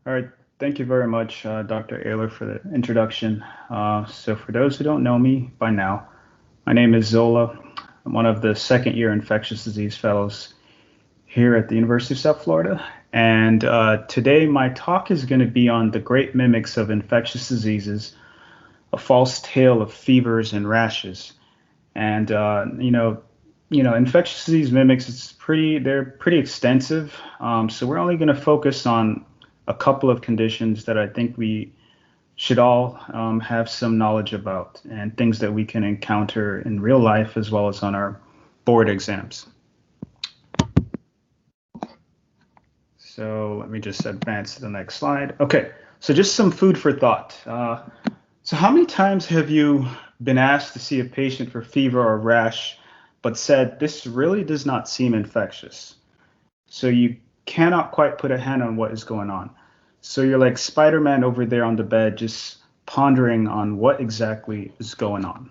All right, thank you very much, Dr. Ayler, for the introduction. So for those who don't know me by now, my name is Zola. I'm one of the second year infectious disease fellows here at the University of South Florida. And today my talk is going to be on the great mimics of infectious diseases, a false tale of fevers and rashes. And infectious disease mimics, they're pretty extensive. So we're only going to focus on a couple of conditions that I think we should all have some knowledge about and things that we can encounter in real life as well as on our board exams. So let me just advance to the next slide. Okay, so just some food for thought. So how many times have you been asked to see a patient for fever or rash, but said, this really does not seem infectious? So you cannot quite put a hand on what is going on. So you're like Spider-Man over there on the bed, just pondering on what exactly is going on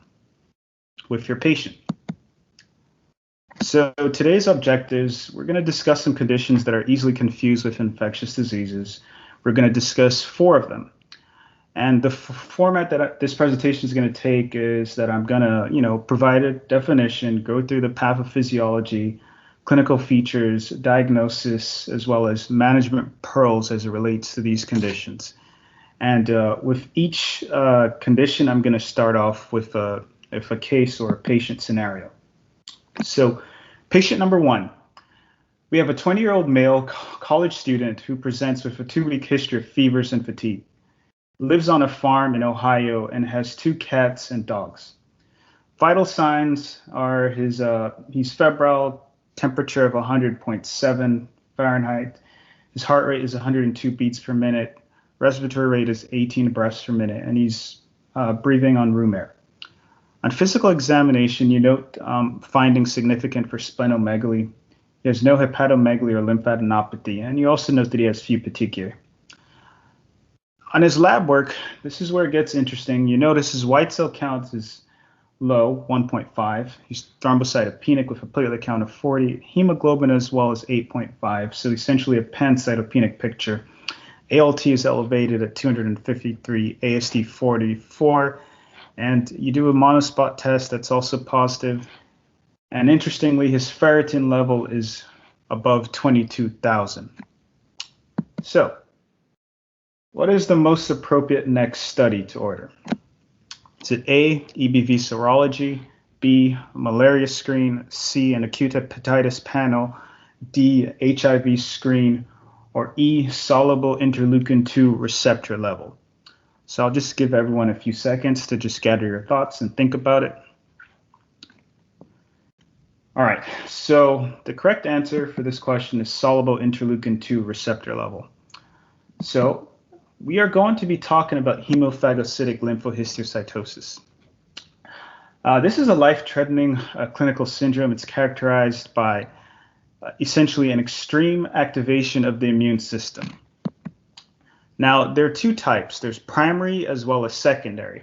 with your patient. So today's objectives, we're going to discuss some conditions that are easily confused with infectious diseases. We're going to discuss 4 of them. And the format that this presentation is going to take is that I'm going to, provide a definition, go through the pathophysiology, clinical features, diagnosis, as well as management pearls as it relates to these conditions. And with each condition, I'm going to start off with a case or a patient scenario. So patient number 1, we have a 20-year-old male college student who presents with a 2-week history of fevers and fatigue, lives on a farm in Ohio, and has 2 cats and dogs. Vital signs are he's febrile, temperature of 100.7 Fahrenheit. His heart rate is 102 beats per minute. Respiratory rate is 18 breaths per minute, and he's breathing on room air. On physical examination, you note findings significant for splenomegaly. He has no hepatomegaly or lymphadenopathy, and you also note that he has few petechiae. On his lab work, this is where it gets interesting. You notice his white cell count is low, 1.5. He's thrombocytopenic with a platelet count of 40. Hemoglobin as well as 8.5, so essentially a pancytopenic picture. ALT is elevated at 253, AST 44, and you do a monospot test that's also positive. And interestingly, his ferritin level is above 22,000. So, what is the most appropriate next study to order? Is it A, EBV serology, B, malaria screen, C, an acute hepatitis panel, D, HIV screen, or E, soluble interleukin-2 receptor level? So I'll just give everyone a few seconds to just gather your thoughts and think about it. All right, so the correct answer for this question is soluble interleukin-2 receptor level. So we are going to be talking about hemophagocytic lymphohistiocytosis. This is a life-threatening clinical syndrome. It's characterized by essentially an extreme activation of the immune system. Now, there are 2 types. There's primary as well as secondary.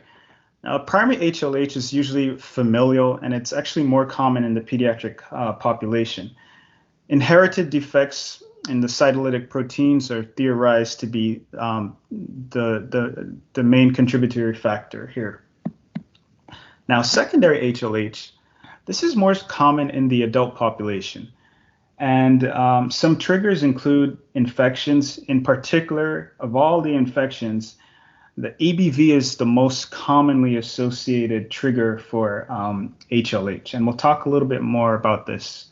Now, primary HLH is usually familial, and it's actually more common in the pediatric population. Inherited defects in the cytolytic proteins are theorized to be the main contributory factor here. Now, secondary HLH, this is more common in the adult population. And some triggers include infections. In particular, of all the infections, the EBV is the most commonly associated trigger for HLH. And we'll talk a little bit more about this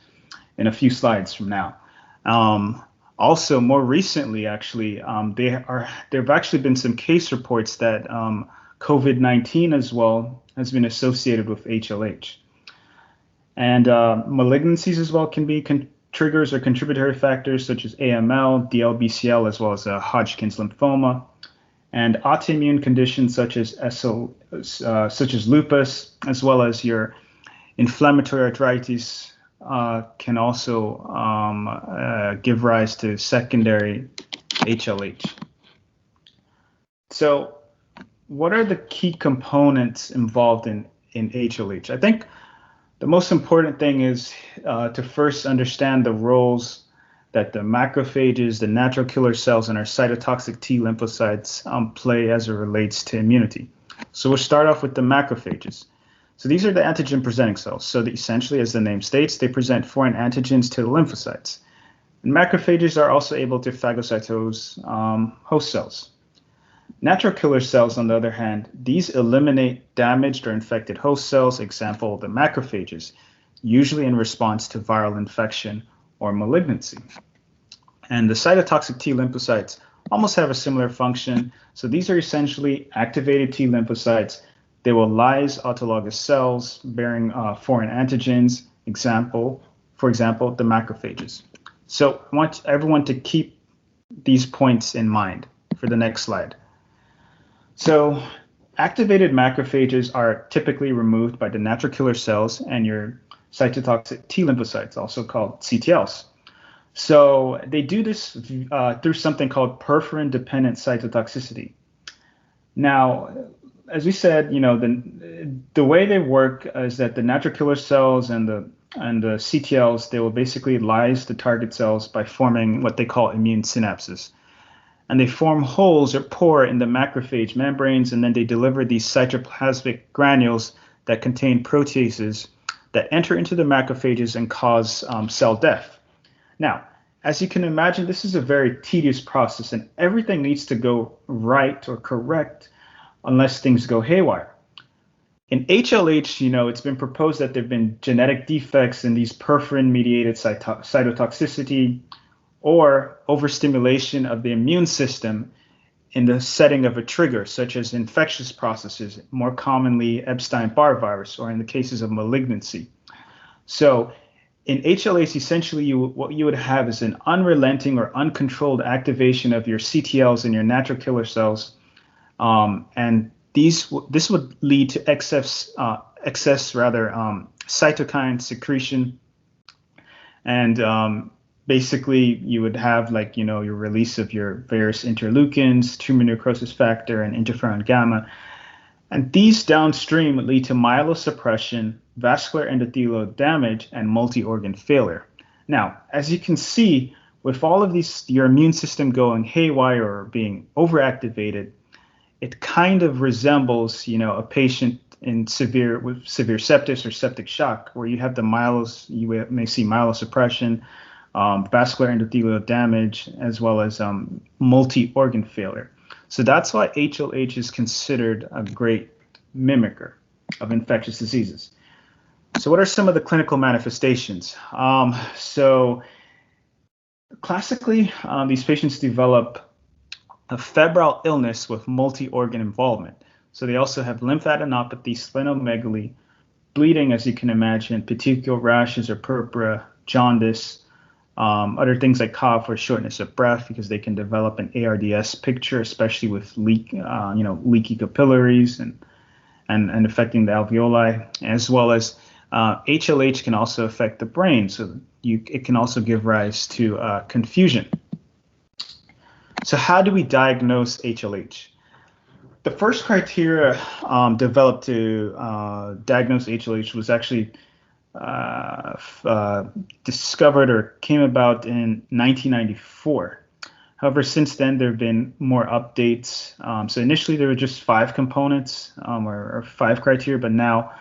in a few slides from now. Also, more recently, actually, there have actually been some case reports that COVID-19 as well has been associated with HLH. And malignancies as well can be triggers or contributory factors such as AML, DLBCL, as well as Hodgkin's lymphoma. And autoimmune conditions such as lupus, as well as your inflammatory arthritis, can also give rise to secondary HLH. So what are the key components involved in HLH? I think the most important thing is to first understand the roles that the macrophages, the natural killer cells, and our cytotoxic T lymphocytes play as it relates to immunity. So we'll start off with the macrophages. So these are the antigen-presenting cells. So essentially, as the name states, they present foreign antigens to the lymphocytes. And macrophages are also able to phagocytose host cells. Natural killer cells, on the other hand, these eliminate damaged or infected host cells, example, the macrophages, usually in response to viral infection or malignancy. And the cytotoxic T lymphocytes almost have a similar function. So these are essentially activated T lymphocytes. They will lyse autologous cells bearing foreign antigens, for example, the macrophages. So I want everyone to keep these points in mind for the next slide. So activated macrophages are typically removed by the natural killer cells and your cytotoxic T lymphocytes, also called CTLs. So they do this through something called perforin-dependent cytotoxicity. Now, as we said, the way they work is that the natural killer cells and the CTLs, they will basically lyse the target cells by forming what they call immune synapses. And they form holes or pore in the macrophage membranes, and then they deliver these cytoplasmic granules that contain proteases that enter into the macrophages and cause cell death. Now, as you can imagine, this is a very tedious process, and everything needs to go right or correct unless things go haywire. In HLH, it's been proposed that there have been genetic defects in these perforin-mediated cytotoxicity or overstimulation of the immune system in the setting of a trigger, such as infectious processes, more commonly Epstein-Barr virus, or in the cases of malignancy. So in HLH, essentially, what you would have is an unrelenting or uncontrolled activation of your CTLs and your natural killer cells, and this would lead to excess cytokine secretion, and basically you would have your release of your various interleukins, tumor necrosis factor, and interferon gamma, and these downstream would lead to myelosuppression, vascular endothelial damage, and multi-organ failure. Now, as you can see, with all of these, your immune system going haywire or being overactivated, it kind of resembles, a patient with severe sepsis or septic shock, where you have you may see myelosuppression, vascular endothelial damage, as well as multi-organ failure. So that's why HLH is considered a great mimicker of infectious diseases. So what are some of the clinical manifestations? So classically, these patients develop a febrile illness with multi-organ involvement. So they also have lymphadenopathy, splenomegaly, bleeding, as you can imagine, petechial rashes or purpura, jaundice, other things like cough or shortness of breath, because they can develop an ARDS picture, especially with leaky capillaries and affecting the alveoli, as well as HLH can also affect the brain. So it can also give rise to confusion. So how do we diagnose HLH? The first criteria developed to diagnose HLH was actually discovered or came about in 1994. However, since then, there have been more updates. So initially, there were just 5 components or 5 criteria, but now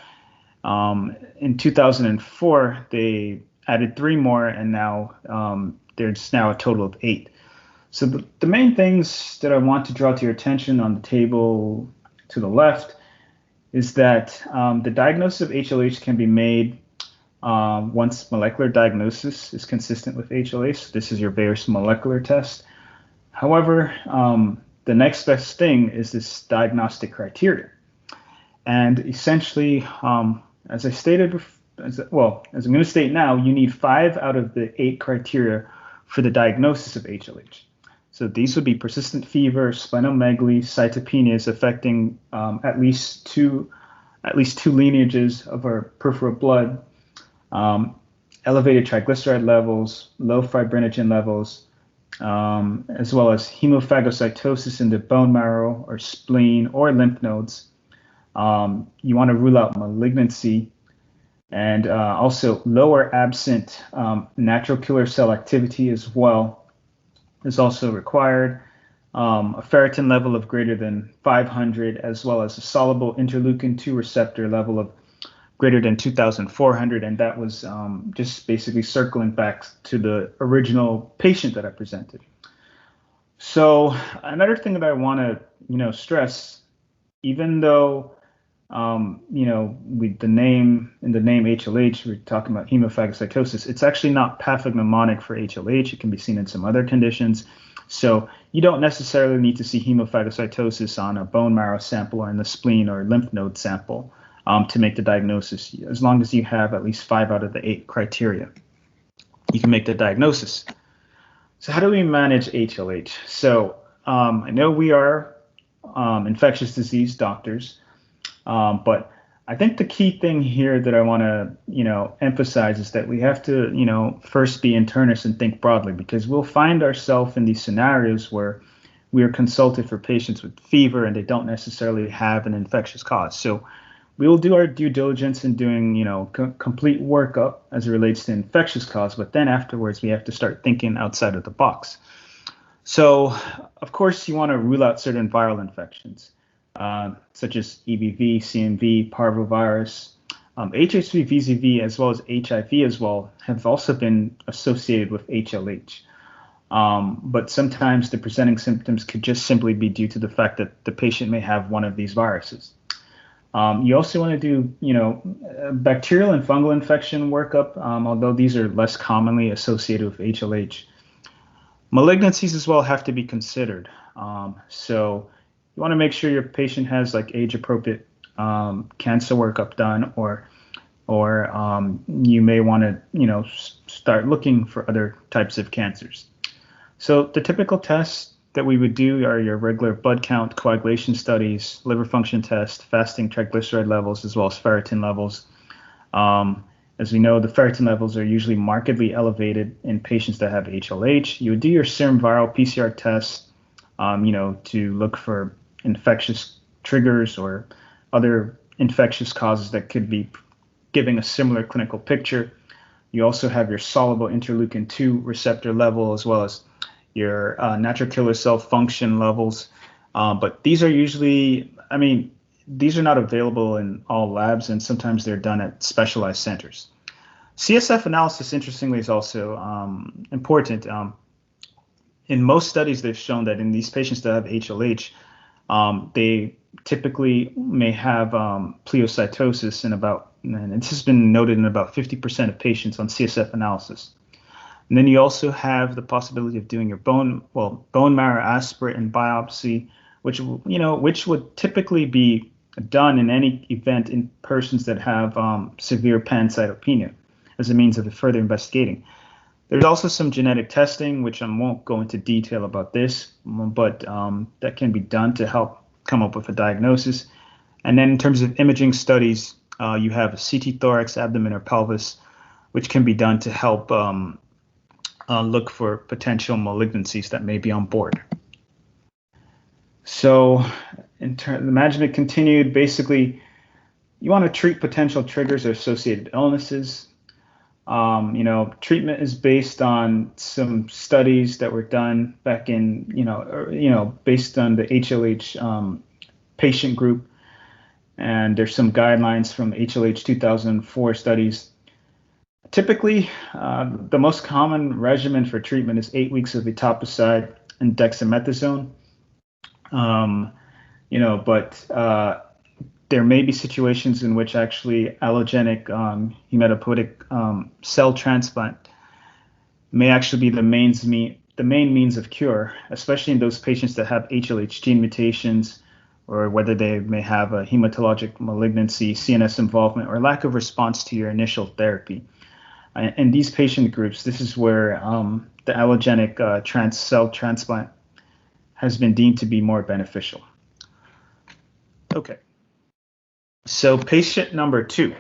in 2004, they added 3 more, and now there's now a total of 8. So the main things that I want to draw to your attention on the table to the left is that the diagnosis of HLH can be made once molecular diagnosis is consistent with HLH. So this is your various molecular test. However, the next best thing is this diagnostic criteria. And essentially, as I stated, as I'm going to state now, you need 5 out of the 8 criteria for the diagnosis of HLH. So these would be persistent fever, splenomegaly, cytopenias affecting at least two lineages of our peripheral blood, elevated triglyceride levels, low fibrinogen levels, as well as hemophagocytosis in the bone marrow or spleen or lymph nodes. You want to rule out malignancy, and also lower absent natural killer cell activity as well is also required. A ferritin level of greater than 500, as well as a soluble interleukin-2 receptor level of greater than 2,400, and that was just basically circling back to the original patient that I presented. So another thing that I want to, stress, even though, with the name HLH, we're talking about hemophagocytosis. It's actually not pathognomonic for HLH. It can be seen in some other conditions. So you don't necessarily need to see hemophagocytosis on a bone marrow sample or in the spleen or lymph node sample to make the diagnosis. As long as you have at least 5 out of the 8 criteria, you can make the diagnosis. So how do we manage HLH? So I know we are infectious disease doctors, but I think the key thing here that I want to, emphasize is that we have to, first be internists and think broadly, because we'll find ourselves in these scenarios where we are consulted for patients with fever and they don't necessarily have an infectious cause. So we will do our due diligence in doing, complete workup as it relates to infectious cause, but then afterwards we have to start thinking outside of the box. So, of course, you want to rule out certain viral infections, such as EBV, CMV, parvovirus, HHV, VZV, as well as HIV as well, have also been associated with HLH. But sometimes the presenting symptoms could just simply be due to the fact that the patient may have one of these viruses. You also want to do, bacterial and fungal infection workup, although these are less commonly associated with HLH. Malignancies as well have to be considered. So you want to make sure your patient has like age-appropriate cancer workup done, or you may want to, start looking for other types of cancers. So the typical tests that we would do are your regular blood count, coagulation studies, liver function test, fasting triglyceride levels, as well as ferritin levels. As we know, the ferritin levels are usually markedly elevated in patients that have HLH. You would do your serum viral PCR test, to look for infectious triggers or other infectious causes that could be giving a similar clinical picture. You also have your soluble interleukin-2 receptor level, as well as your natural killer cell function levels. But these are usually, these are not available in all labs, and sometimes they're done at specialized centers. CSF analysis, interestingly, is also important. In most studies, they've shown that in these patients that have HLH, they typically may have pleocytosis and this has been noted in about 50% of patients on CSF analysis. And then you also have the possibility of doing your bone marrow aspirate and biopsy, which would typically be done in any event in persons that have severe pancytopenia as a means of further investigating. There's also some genetic testing, which I won't go into detail about this, but that can be done to help come up with a diagnosis. And then in terms of imaging studies, you have a CT thorax, abdomen, or pelvis, which can be done to help look for potential malignancies that may be on board. So the management continued. Basically, you want to treat potential triggers or associated illnesses. Treatment is based on some studies that were done back in, based on the HLH patient group. And there's some guidelines from HLH 2004 studies. Typically, the most common regimen for treatment is 8 weeks of etoposide and dexamethasone. But there may be situations in which actually allogenic hematopoietic cell transplant may actually be the main means of cure, especially in those patients that have HLH gene mutations, or whether they may have a hematologic malignancy, CNS involvement, or lack of response to your initial therapy. In these patient groups, this is where the allogenic cell transplant has been deemed to be more beneficial. Okay. So patient number 2.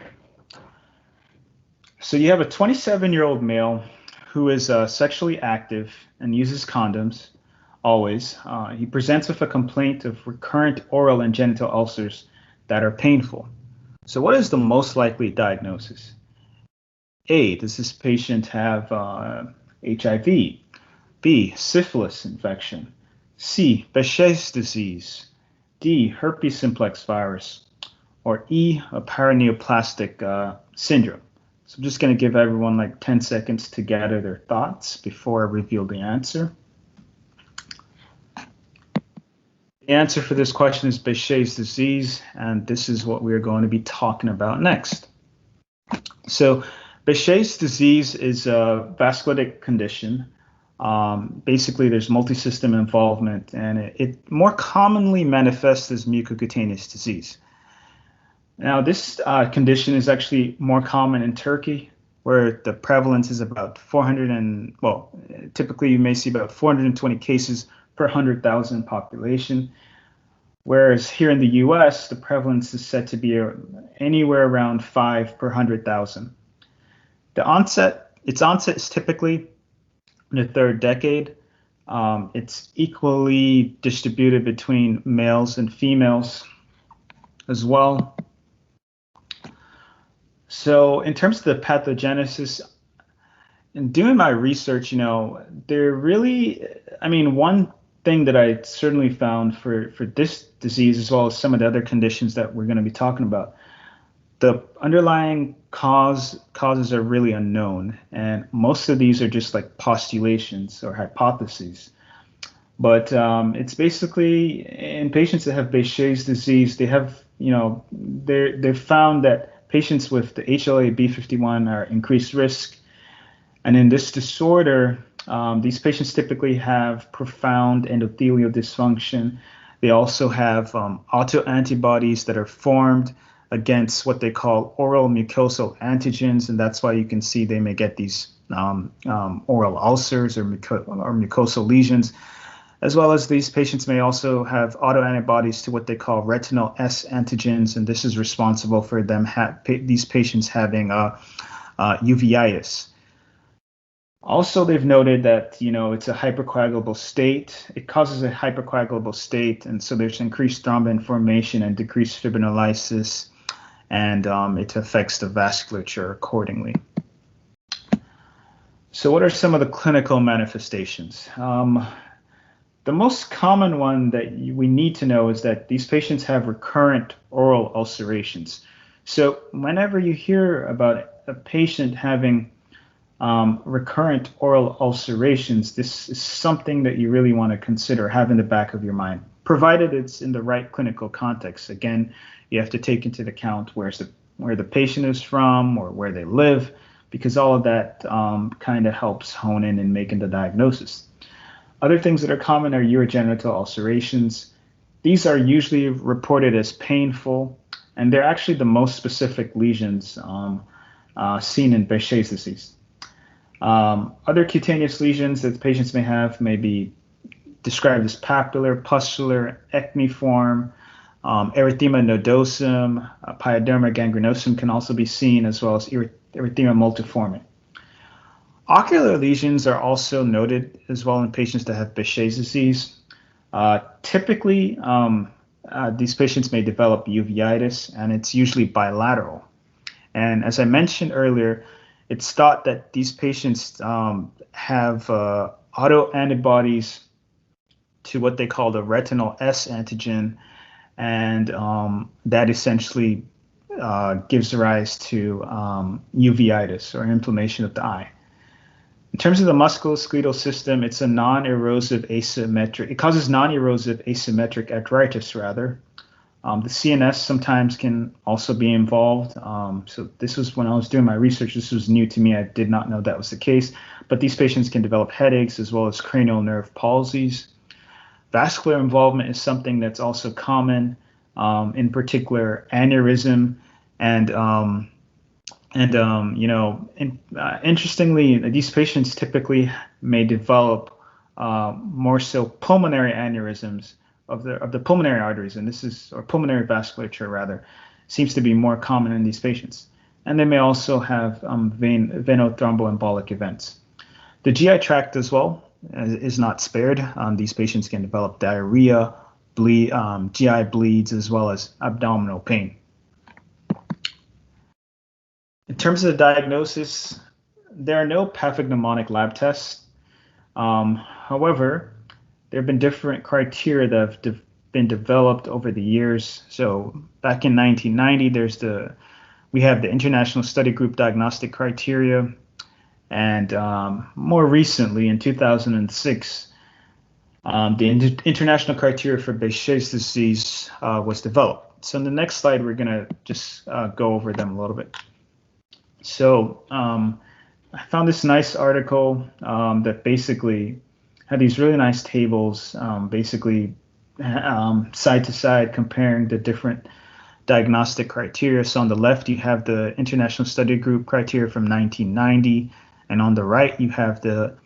So you have a 27-year-old male who is sexually active and uses condoms always. He presents with a complaint of recurrent oral and genital ulcers that are painful. So what is the most likely diagnosis? A, does this patient have HIV? B, syphilis infection. C, Behçet's disease. D, herpes simplex virus. Or E, a paraneoplastic syndrome. So I'm just going to give everyone like 10 seconds to gather their thoughts before I reveal the answer. The answer for this question is Behçet's disease, and this is what we're going to be talking about next. So Behçet's disease is a vasculitic condition. Basically, there's multisystem involvement, and it more commonly manifests as mucocutaneous disease. Now, this condition is actually more common in Turkey, where the prevalence is about 400 and, well, typically you may see about 420 cases per 100,000 population. Whereas here in the US, the prevalence is said to be anywhere around 5 per 100,000. Its onset is typically in the third decade. It's equally distributed between males and females as well. So in terms of the pathogenesis, in doing my research, one thing that I certainly found for this disease, as well as some of the other conditions that we're going to be talking about, the underlying causes are really unknown, and most of these are just like postulations or hypotheses. But it's basically in patients that have Behçet's disease, they have, they've found that patients with the HLA-B51 are increased risk, and in this disorder, these patients typically have profound endothelial dysfunction. They also have autoantibodies that are formed against what they call oral mucosal antigens, and that's why you can see they may get these oral ulcers or mucosal lesions, as well as these patients may also have autoantibodies to what they call retinal S antigens, and this is responsible for them these patients having uveitis. Also, they've noted that, it's a hypercoagulable state. It causes a hypercoagulable state, and so there's increased thrombin formation and decreased fibrinolysis, and it affects the vasculature accordingly. So what are some of the clinical manifestations? The most common one that we need to know is that these patients have recurrent oral ulcerations. So whenever you hear about a patient having recurrent oral ulcerations, this is something that you really want to consider, have in the back of your mind, provided it's in the right clinical context. Again, you have to take into account where the patient is from or where they live, because all of that kind of helps hone in making the diagnosis. Other things that are common are urogenital ulcerations. These are usually reported as painful, and they're actually the most specific lesions seen in Behçet's disease. Other cutaneous lesions that patients may have may be described as papular, pustular, ecniform, erythema nodosum, pyoderma gangrenosum can also be seen, as well as erythema multiforme. Ocular lesions are also noted as well in patients that have Behçet's disease. Typically, these patients may develop uveitis, and it's usually bilateral. And as I mentioned earlier, it's thought that these patients have autoantibodies to what they call the retinal S antigen, and that essentially gives rise to uveitis, or inflammation of the eye. In terms of the musculoskeletal system, it's a non-erosive asymmetric. It causes non-erosive asymmetric arthritis, rather. The CNS sometimes can also be involved. So this was when I was doing my research. This was new to me. I did not know that was the case. But these patients can develop headaches as well as cranial nerve palsies. Vascular involvement is something that's also common, in particular aneurysm, interestingly, these patients typically may develop more so pulmonary aneurysms of the pulmonary arteries, and or pulmonary vasculature rather, seems to be more common in these patients. And they may also have venothromboembolic events. The GI tract as well is not spared. These patients can develop diarrhea, GI bleeds, as well as abdominal pain. In terms of the diagnosis, there are no pathognomonic lab tests. However, there have been different criteria that have been developed over the years. So back in 1990, we have the International Study Group Diagnostic Criteria, and more recently in 2006, the International Criteria for Behçet's disease was developed. So in the next slide, we're going to just go over them a little bit. So I found this nice article that basically had these really nice tables, basically side to side comparing the different diagnostic criteria. So on the left, you have the International Study Group criteria from 1990, and on the right, you have the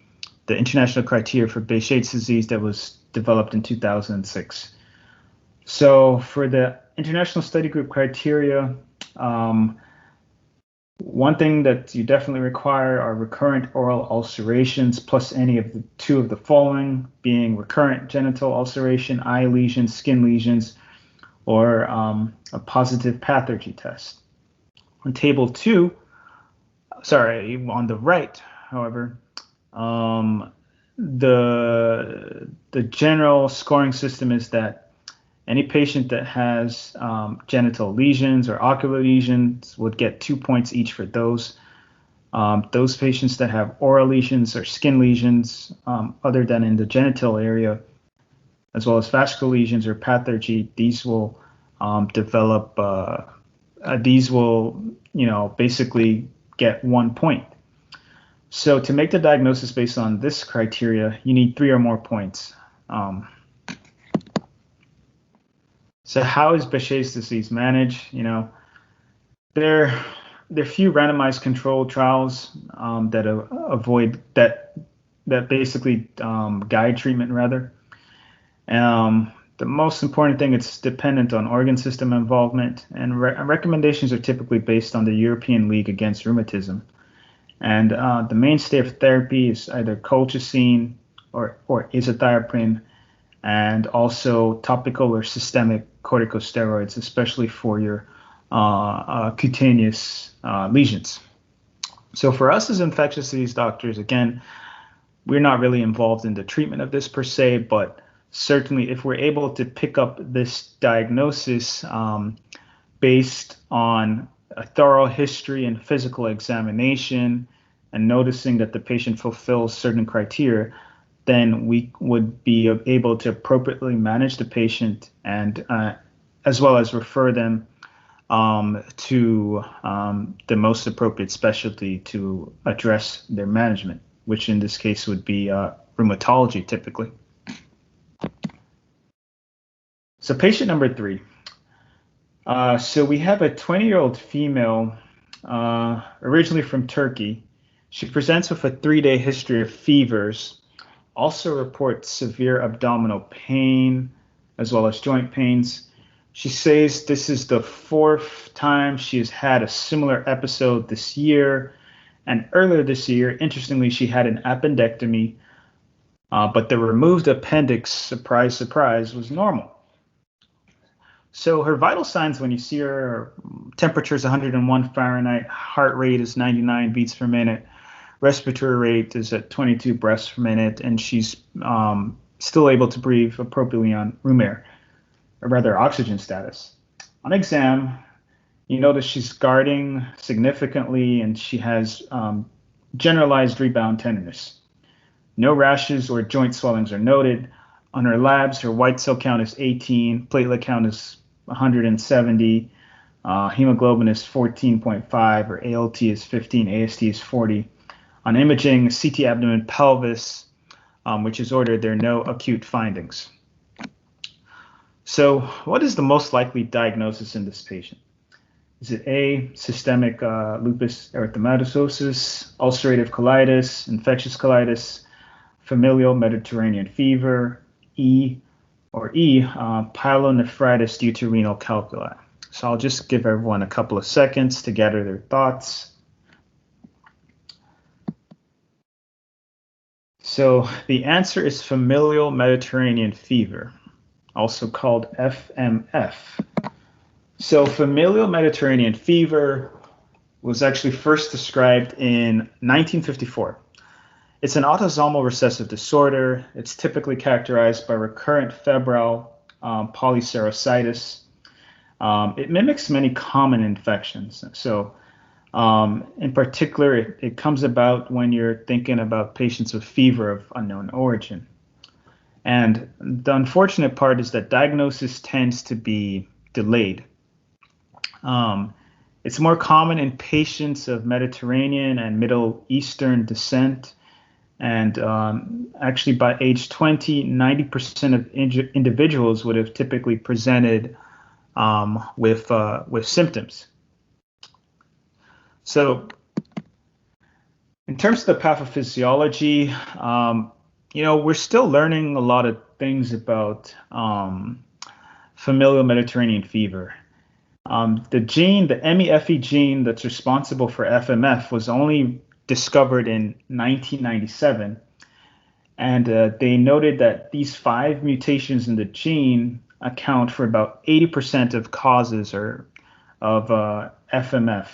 International Criteria for Behçet's disease that was developed in 2006. So for the International Study Group criteria, one thing that you definitely require are recurrent oral ulcerations plus any of the two of the following, being recurrent genital ulceration, eye lesions, skin lesions, or a positive pathogy test. On table 2, on the right, however, the general scoring system is that any patient that has genital lesions or ocular lesions would get 2 points each for those. Those patients that have oral lesions or skin lesions other than in the genital area, as well as vascular lesions or pathogy, these will basically get 1 point. So to make the diagnosis based on this criteria, you need 3 or more points. So how is Behçet's disease managed? There are few randomized controlled trials that basically guide treatment rather. The most important thing, it's dependent on organ system involvement, and recommendations are typically based on the European League Against Rheumatism. And the mainstay of therapy is either colchicine or azathioprine, and also topical or systemic corticosteroids, especially for your cutaneous lesions. So for us as infectious disease doctors, again, we're not really involved in the treatment of this per se, but certainly if we're able to pick up this diagnosis based on a thorough history and physical examination and noticing that the patient fulfills certain criteria, then we would be able to appropriately manage the patient and as well as refer them to the most appropriate specialty to address their management, which in this case would be rheumatology typically. So patient number 3. So we have a 20-year-old female, originally from Turkey. She presents with a 3-day history of fevers, also reports severe abdominal pain, as well as joint pains. She says this is the 4th time she has had a similar episode this year. And earlier this year, interestingly, she had an appendectomy, but the removed appendix, surprise, surprise, was normal. So her vital signs when you see her temperature is 101 Fahrenheit, heart rate is 99 beats per minute, respiratory rate is at 22 breaths per minute, and she's still able to breathe appropriately on room air, or rather oxygen status. On exam, you notice she's guarding significantly, and she has generalized rebound tenderness. No rashes or joint swellings are noted. On her labs, her white cell count is 18, platelet count is 170, hemoglobin is 14.5, or ALT is 15, AST is 40. On imaging, CT abdomen pelvis, which is ordered, there are no acute findings. So what is the most likely diagnosis in this patient? Is it A, systemic lupus erythematosus, ulcerative colitis, infectious colitis, familial Mediterranean fever, pyelonephritis due to renal calculi? So I'll just give everyone a couple of seconds to gather their thoughts. So the answer is familial Mediterranean fever, also called FMF. So familial Mediterranean fever, was actually first described in 1954. It's an autosomal recessive disorder. It's typically characterized by recurrent febrile polyserositis. It mimics many common infections. So in particular, it comes about when you're thinking about patients with fever of unknown origin. And the unfortunate part is that diagnosis tends to be delayed. It's more common in patients of Mediterranean and Middle Eastern descent. And actually, by age 20, 90% of individuals would have typically presented with symptoms. So in terms of the pathophysiology, we're still learning a lot of things about familial Mediterranean fever. The gene, the MEFE gene that's responsible for FMF, was only discovered in 1997. And they noted that these 5 mutations in the gene account for about 80% of causes of FMF.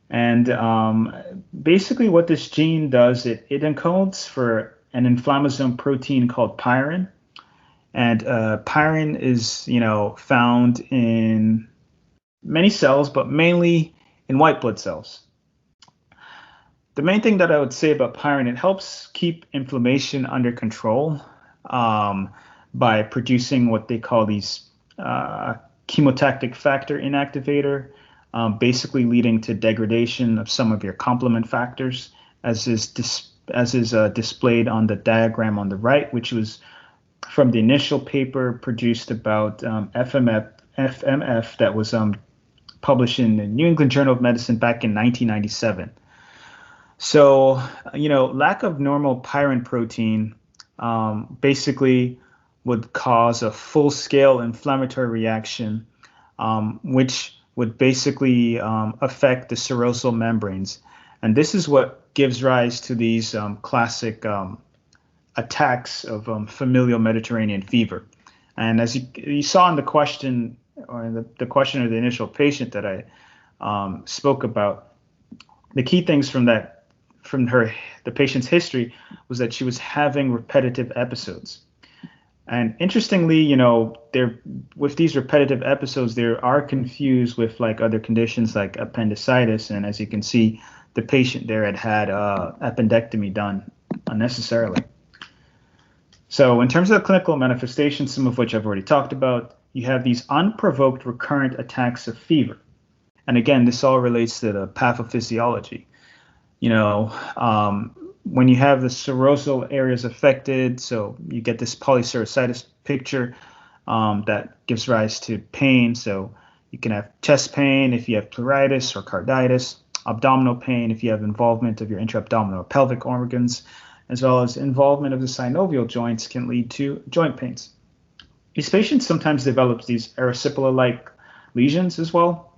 And basically what this gene does, it encodes for an inflammasome protein called pyrin. And pyrin is, found in many cells, but mainly in white blood cells. The main thing that I would say about pyrin, it helps keep inflammation under control by producing what they call these chemotactic factor inactivator, basically leading to degradation of some of your complement factors, as is displayed on the diagram on the right, which was from the initial paper produced about FMF that was published in the New England Journal of Medicine back in 1997. So, lack of normal pyrin protein basically would cause a full-scale inflammatory reaction, which would basically affect the serosal membranes. And this is what gives rise to these classic attacks of familial Mediterranean fever. And as you saw in the question, or the question of the initial patient that I spoke about, the key things from the patient's history was that she was having repetitive episodes. And interestingly, with these repetitive episodes, they are confused with like other conditions like appendicitis. And as you can see, the patient there had appendectomy done unnecessarily. So in terms of the clinical manifestations, some of which I've already talked about, you have these unprovoked recurrent attacks of fever. And again, this all relates to the pathophysiology. When you have the serosal areas affected, so you get this polyserositis picture that gives rise to pain. So you can have chest pain if you have pleuritis or carditis, abdominal pain if you have involvement of your intra-abdominal or pelvic organs, as well as involvement of the synovial joints can lead to joint pains. These patients sometimes develop these erysipelas-like lesions as well.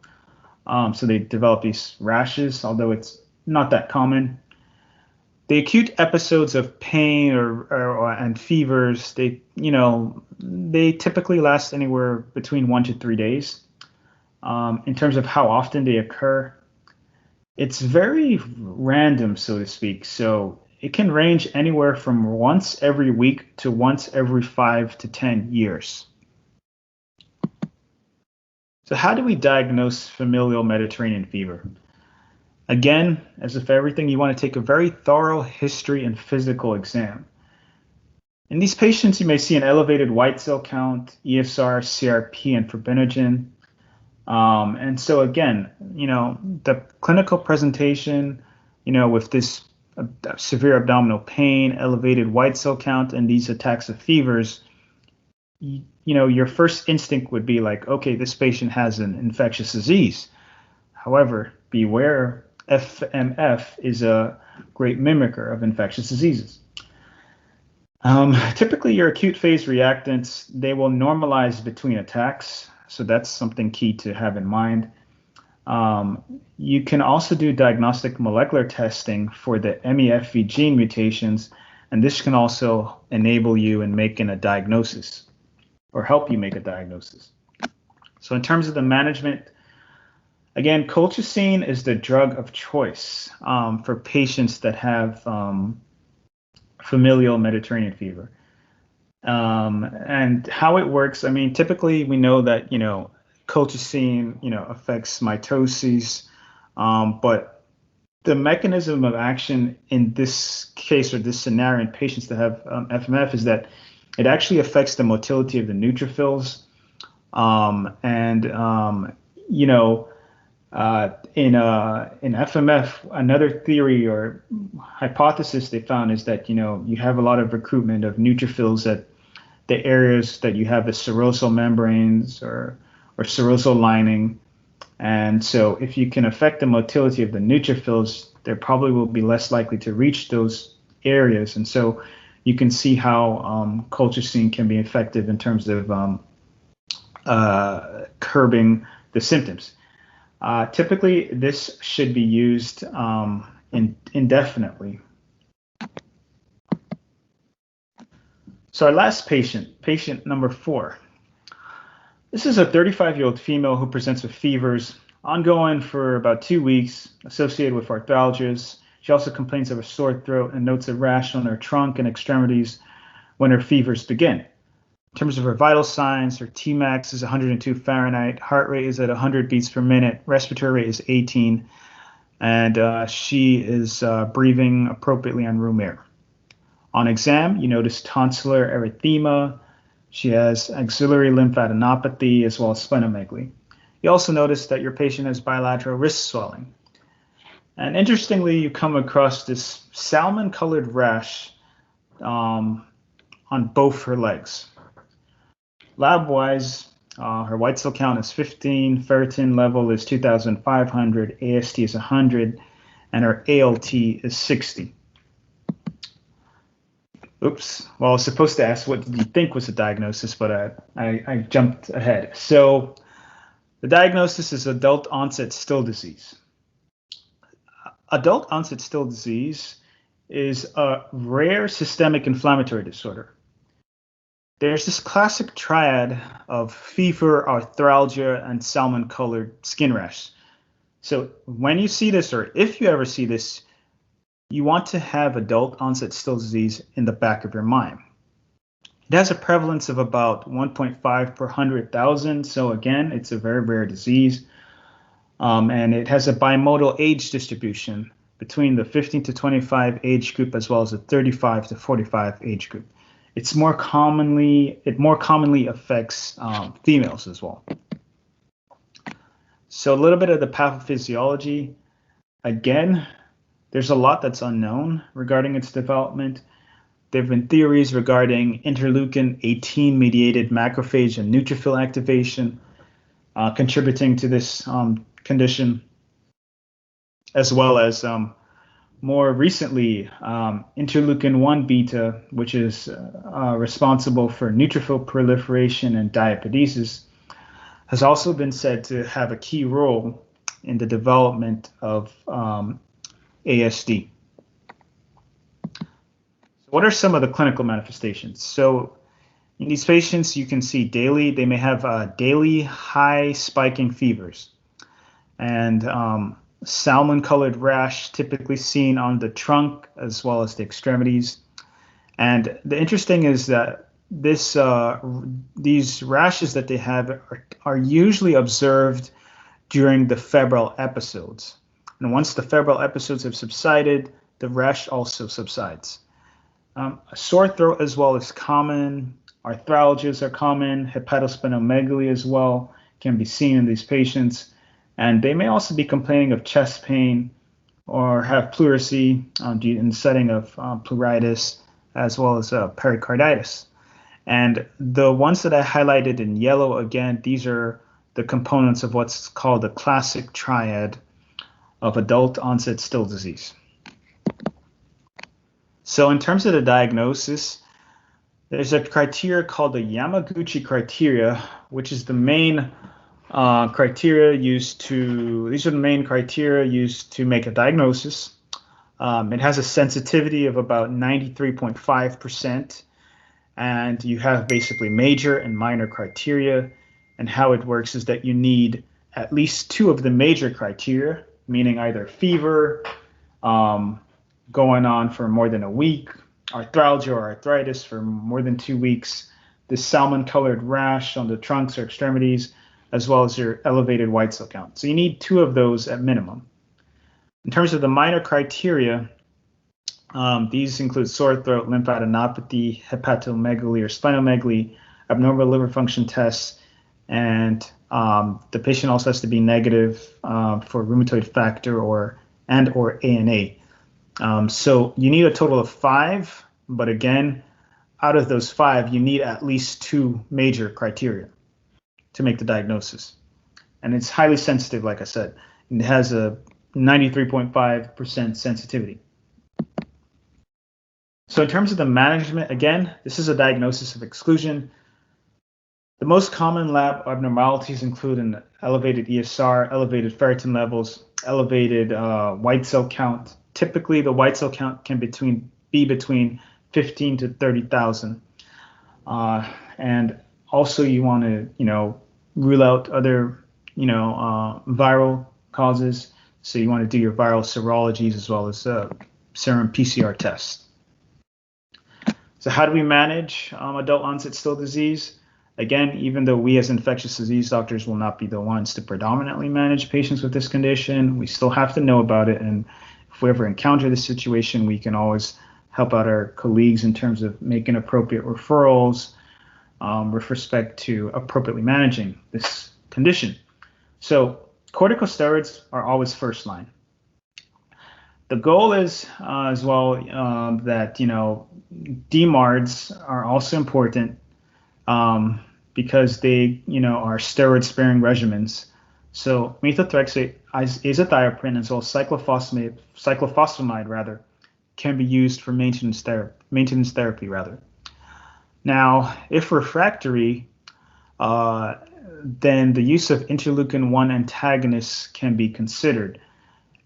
So they develop these rashes, although it's not that common. The acute episodes of pain and fevers, they typically last anywhere between 1 to 3 days. In terms of how often they occur, it's very random, so to speak. So it can range anywhere from once every week to once every 5 to 10 years. So how do we diagnose familial Mediterranean fever? Again, as with everything, you want to take a very thorough history and physical exam. In these patients, you may see an elevated white cell count, ESR, CRP, and fibrinogen. And so again, the clinical presentation, with this severe abdominal pain, elevated white cell count, and these attacks of fevers, your first instinct would be like, okay, this patient has an infectious disease. However, beware, FMF is a great mimicker of infectious diseases. Typically, your acute phase reactants, they will normalize between attacks. So that's something key to have in mind. You can also do diagnostic molecular testing for the MEFE gene mutations, and this can also enable you in making a diagnosis or help you make a diagnosis. So in terms of the management, Again, colchicine is the drug of choice for patients that have familial Mediterranean fever. And how it works, I mean, typically we know that, colchicine, affects mitoses, but the mechanism of action in this case or this scenario in patients that have FMF is that it actually affects the motility of the neutrophils. In FMF, another theory or hypothesis they found is that, you have a lot of recruitment of neutrophils at the areas that you have the serosal membranes or serosal lining. And so if you can affect the motility of the neutrophils, they probably will be less likely to reach those areas. And so you can see how colchicine can be effective in terms of curbing the symptoms. Typically, this should be used indefinitely. So our last patient number 4. This is a 35-year-old female who presents with fevers ongoing for about 2 weeks, associated with arthralgias. She also complains of a sore throat and notes a rash on her trunk and extremities when her fevers begin. In terms of her vital signs, her Tmax is 102 Fahrenheit, heart rate is at 100 beats per minute, respiratory rate is 18, and she is breathing appropriately on room air. On exam, you notice tonsillar erythema. She has axillary lymphadenopathy as well as splenomegaly. You also notice that your patient has bilateral wrist swelling. And interestingly, you come across this salmon-colored rash on both her legs. Lab-wise, her white cell count is 15, ferritin level is 2,500, AST is 100, and her ALT is 60. Oops. Well, I was supposed to ask what did you think was the diagnosis, but I jumped ahead. So the diagnosis is adult-onset Still disease. Adult-onset Still disease is a rare systemic inflammatory disorder. There's this classic triad of fever, arthralgia, and salmon-colored skin rash. So when you see this, or if you ever see this, you want to have adult-onset Still disease in the back of your mind. It has a prevalence of about 1.5 per 100,000. So again, it's a very rare disease. And it has a bimodal age distribution between the 15 to 25 age group as well as the 35 to 45 age group. It more commonly affects females as well. So a little bit of the pathophysiology. Again, there's a lot that's unknown regarding its development. There have been theories regarding interleukin-18 mediated macrophage and neutrophil activation contributing to this condition, as well as more recently interleukin-1 beta, which is responsible for neutrophil proliferation and diapedesis, has also been said to have a key role in the development of ASD. What are some of the clinical manifestations? So in these patients, you can see they may have daily high spiking fevers and salmon-colored rash typically seen on the trunk as well as the extremities. And the interesting is that these rashes that they have are usually observed during the febrile episodes. And once the febrile episodes have subsided, the rash also subsides. A sore throat as well is common. Arthralgias are common. Hepatosplenomegaly as well can be seen in these patients. And they may also be complaining of chest pain or have pleurisy in the setting of pleuritis as well as pericarditis. And the ones that I highlighted in yellow, again, these are the components of what's called the classic triad of adult-onset Still disease. So in terms of the diagnosis, there's a criteria called the Yamaguchi Criteria, which is the main criteria used to make a diagnosis. It has a sensitivity of about 93.5%, and you have basically major and minor criteria. And how it works is that you need at least 2 of the major criteria, meaning either fever going on for more than a week, arthralgia or arthritis for more than 2 weeks, the salmon-colored rash on the trunks or extremities, as well as your elevated white cell count. So you need 2 of those at minimum. In terms of the minor criteria, these include sore throat, lymphadenopathy, hepatomegaly or splenomegaly, abnormal liver function tests, and the patient also has to be negative for rheumatoid factor or ANA. So you need a total of 5, but again, out of those 5, you need at least 2 major criteria to make the diagnosis. And it's highly sensitive, like I said. It has a 93.5% sensitivity. So in terms of the management, again, this is a diagnosis of exclusion. The most common lab abnormalities include an elevated ESR, elevated ferritin levels, elevated white cell count. Typically, the white cell count can be between 15 to 30,000. And also you want to, rule out other, viral causes. So you want to do your viral serologies as well as serum PCR tests. So how do we manage adult onset still disease? Again, even though we as infectious disease doctors will not be the ones to predominantly manage patients with this condition, we still have to know about it. And if we ever encounter this situation, we can always help out our colleagues in terms of making appropriate referrals with respect to appropriately managing this condition. So corticosteroids are always first line. The goal is as well that, DMARDs are also important because they, are steroid-sparing regimens. So methotrexate, azathioprine, as well as cyclophosphamide, can be used for maintenance therapy. Now, if refractory, then the use of interleukin-1 antagonists can be considered.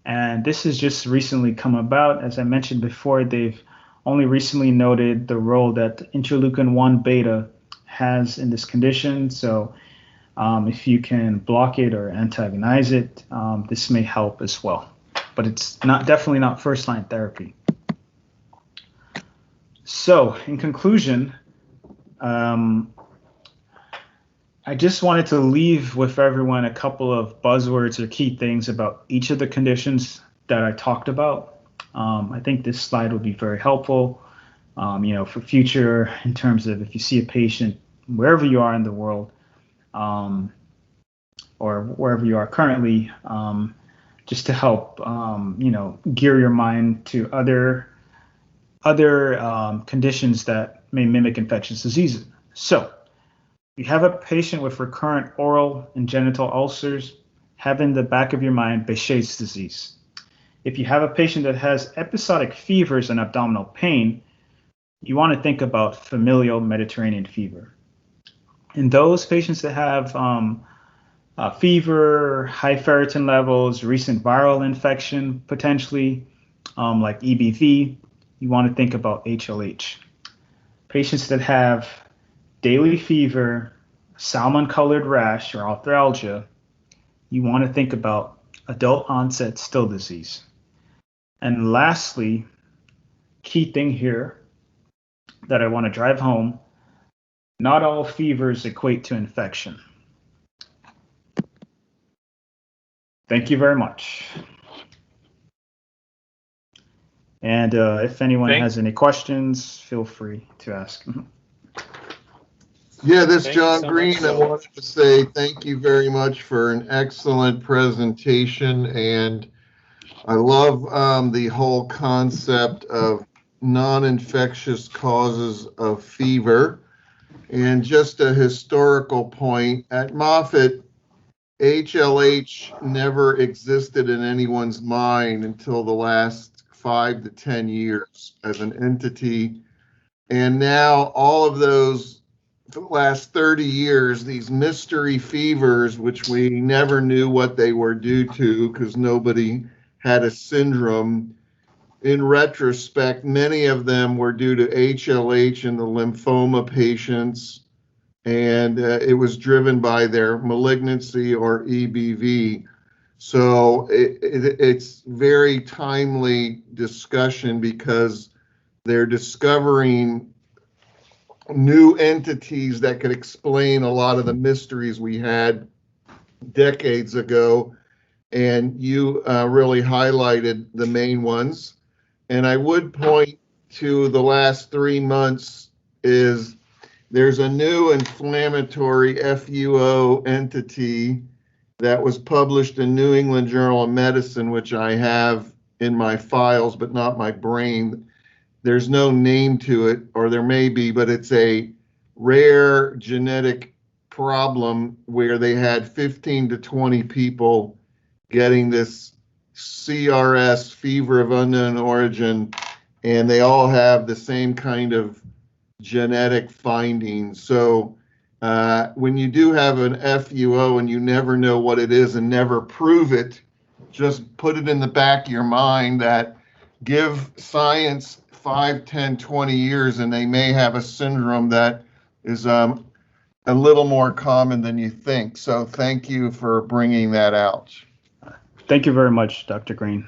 And this has just recently come about. As I mentioned before, they've only recently noted the role that interleukin-1 beta has in this condition. So if you can block it or antagonize it, this may help as well. But it's definitely not first-line therapy. So in conclusion, I just wanted to leave with everyone a couple of buzzwords or key things about each of the conditions that I talked about. I think this slide will be very helpful, for future in terms of if you see a patient wherever you are in the world or wherever you are currently, just to help, gear your mind to other conditions that may mimic infectious diseases. So you have a patient with recurrent oral and genital ulcers, have in the back of your mind Behçet's disease. If you have a patient that has episodic fevers and abdominal pain, you want to think about familial Mediterranean fever. In those patients that have fever, high ferritin levels, recent viral infection, potentially like EBV, you want to think about HLH. Patients that have daily fever, salmon-colored rash or arthralgia, you want to think about adult-onset still disease. And lastly, key thing here that I want to drive home, not all fevers equate to infection. Thank you very much. And if anyone has any questions, feel free to ask. Yeah, this is John Green. I wanted to say thank you very much for an excellent presentation, and I love the whole concept of non-infectious causes of fever. And just a historical point, at Moffitt, HLH never existed in anyone's mind until the last 5 to 10 years as an entity. And now all of those, the last 30 years, these mystery fevers, which we never knew what they were due to because nobody had a syndrome. In retrospect, many of them were due to HLH in the lymphoma patients and it was driven by their malignancy or EBV. So it's very timely discussion because they're discovering new entities that could explain a lot of the mysteries we had decades ago. And you really highlighted the main ones. And I would point to the last 3 months is there's a new inflammatory FUO entity that was published in New England Journal of Medicine, which I have in my files, but not my brain. There's no name to it, or there may be, but it's a rare genetic problem where they had 15 to 20 people getting this CRS, fever of unknown origin, and they all have the same kind of genetic findings. So when you do have an FUO and you never know what it is and never prove it, just put it in the back of your mind that give science 5, 10, 20 years and they may have a syndrome that is a little more common than you think. So thank you for bringing that out. Thank you very much, Dr. Green.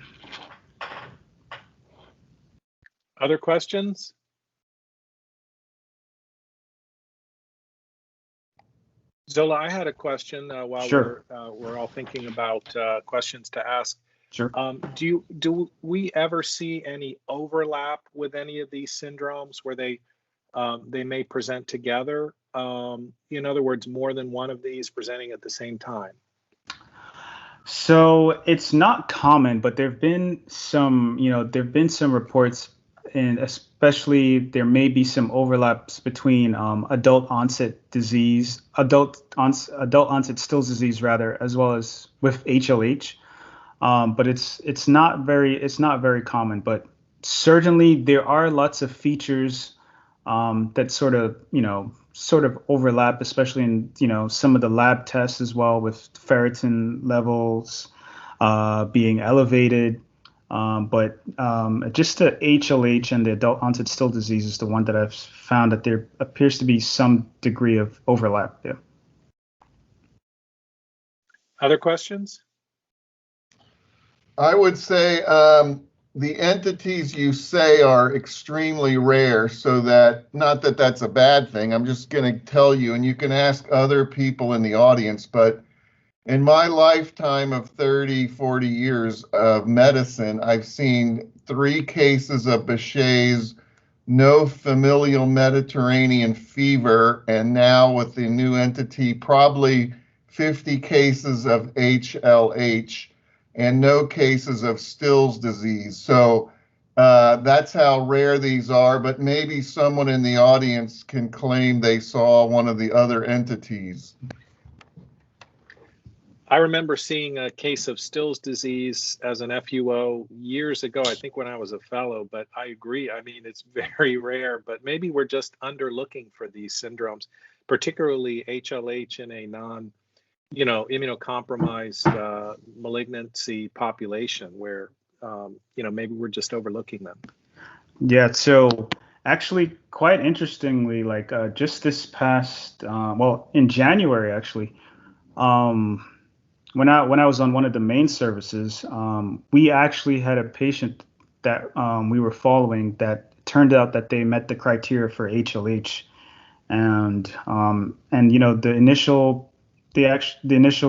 Other questions? Zola, I had a question while Sure. we're all thinking about questions to ask. Sure. Do we ever see any overlap with any of these syndromes where they may present together? In other words, more than one of these presenting at the same time? So it's not common, but there've been some reports, and especially there may be some overlaps between adult onset Still disease rather, as well as with HLH. But it's not very common, but certainly there are lots of features that sort of overlap, especially in some of the lab tests as well, with ferritin levels being elevated. But just the HLH and the adult onset Still disease is the one that I've found that there appears to be some degree of overlap there. Other questions? I would say the entities you say are extremely rare, so that, not that that's a bad thing, I'm just going to tell you, and you can ask other people in the audience, but in my lifetime of 30, 40 years of medicine, I've seen 3 cases of Behçet's, no familial Mediterranean fever, and now with the new entity, probably 50 cases of HLH and no cases of Still's disease. So that's how rare these are, but maybe someone in the audience can claim they saw one of the other entities. I remember seeing a case of Still's disease as an FUO years ago, I think when I was a fellow, but I agree. I mean, it's very rare, but maybe we're just underlooking for these syndromes, particularly HLH in a immunocompromised malignancy population where, maybe we're just overlooking them. Yeah, so actually, quite interestingly, just this past, in January, actually, when I was on one of the main services, we actually had a patient that we were following that turned out that they met the criteria for HLH, and the initial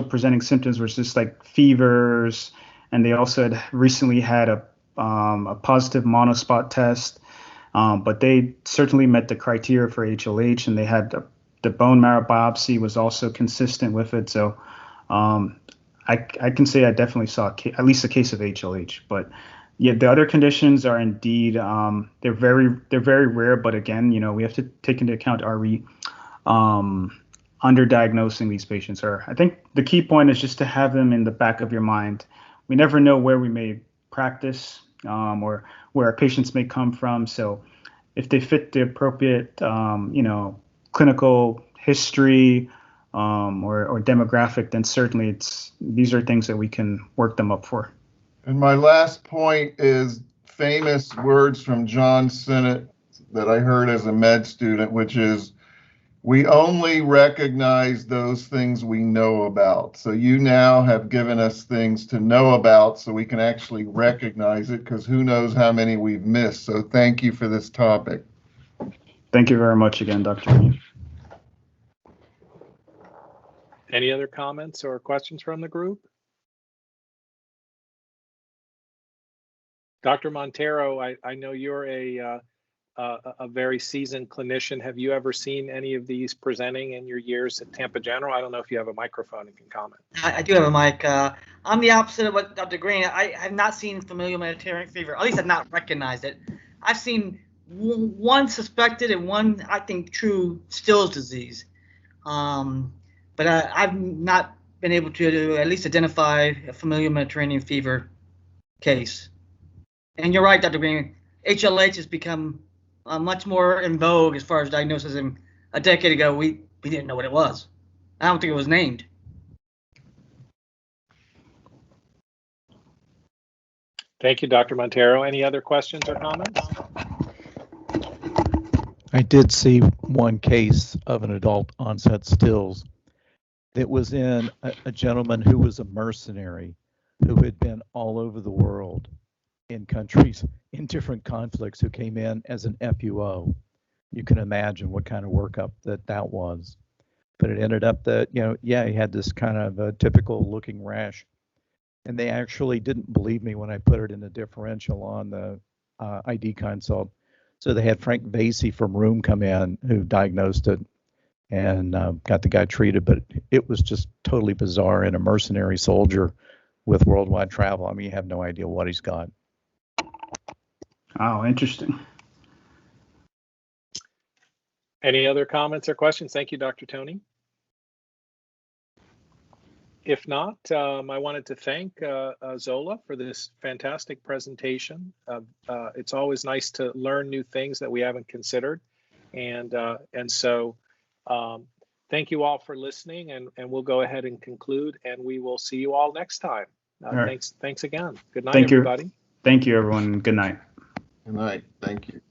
presenting symptoms was just like fevers, and they also had recently had a positive monospot test, but they certainly met the criteria for HLH, and they had the bone marrow biopsy was also consistent with it. So I can say I definitely saw at least a case of HLH, but yeah, the other conditions are indeed they're very rare. But again, we have to take into account, are we underdiagnosing these patients? Or I think the key point is just to have them in the back of your mind. We never know where we may practice or where our patients may come from. So if they fit the appropriate clinical history or demographic, then certainly these are things that we can work them up for. And my last point is famous words from John Sinnott that I heard as a med student, which is, We only recognize those things we know about. So you now have given us things to know about so we can actually recognize it, because who knows how many we've missed. So thank you for this topic. Thank you very much again, Dr. Green. Any other comments or questions from the group? Dr. Montero, I know you're a very seasoned clinician. Have you ever seen any of these presenting in your years at Tampa General? I don't know if you have a microphone and can comment. I do have a mic. I'm the opposite of what Dr. Green. I have not seen familial Mediterranean fever. At least I've not recognized it. I've seen one suspected and one, I think, true Still's disease. But I've not been able to at least identify a familial Mediterranean fever case. And you're right, Dr. Green. HLH has become much more in vogue as far as diagnosis. And a decade ago, we didn't know what it was. I don't think it was named. Thank you, Dr. Montero. Any other questions or comments? I did see one case of an adult onset stills that was in a gentleman who was a mercenary who had been all over the world in countries in different conflicts, who came in as an FUO. You can imagine what kind of workup that was. But it ended up that, he had this kind of a typical looking rash. And they actually didn't believe me when I put it in the differential on the ID consult. So they had Frank Vasey from Room come in, who diagnosed it and got the guy treated. But it was just totally bizarre in a mercenary soldier with worldwide travel. I mean, you have no idea what he's got. Oh, interesting. Any other comments or questions? Thank you, Dr. Tony. If not, I wanted to thank Zola for this fantastic presentation. It's always nice to learn new things that we haven't considered. And so thank you all for listening, and we'll go ahead and conclude, and we will see you all next time. Right. Thanks again. Good night, everybody. Thank you, everyone. Good night. Good night. Thank you.